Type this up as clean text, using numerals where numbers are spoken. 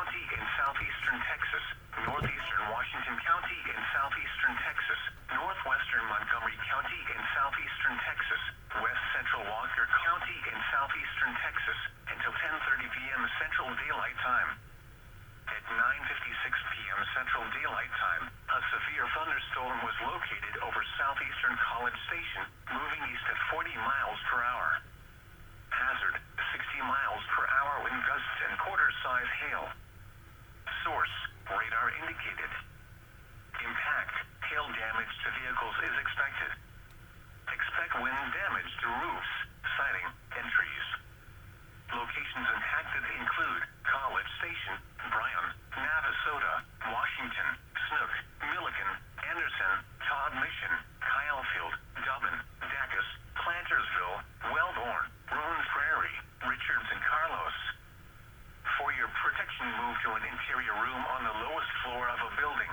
County in southeastern Texas, northeastern Washington County in southeastern Texas, northwestern Montgomery County in southeastern Texas, west central Walker County in southeastern Texas, until 10:30 p.m. Central Daylight Time. At 9:56 p.m. Central Daylight Time, a severe thunderstorm was located over southeastern College Station, moving east at 40 miles per hour. Hazard, 60 miles per hour wind gusts and quarter-size hail. Source, radar indicated. Impact, hail damage to vehicles is expected. Expect wind damage to roofs, siding, and trees. Locations impacted include College Station, Bryan, Navasota, Washington, Snook, Milliken, Anderson, Todd Mission, Kylefield, Dublin, Dacus, Plantersville, Wellborn, Roans Prairie, Richards, and Carlos. For your protection, move to an interior room on the lowest floor of a building.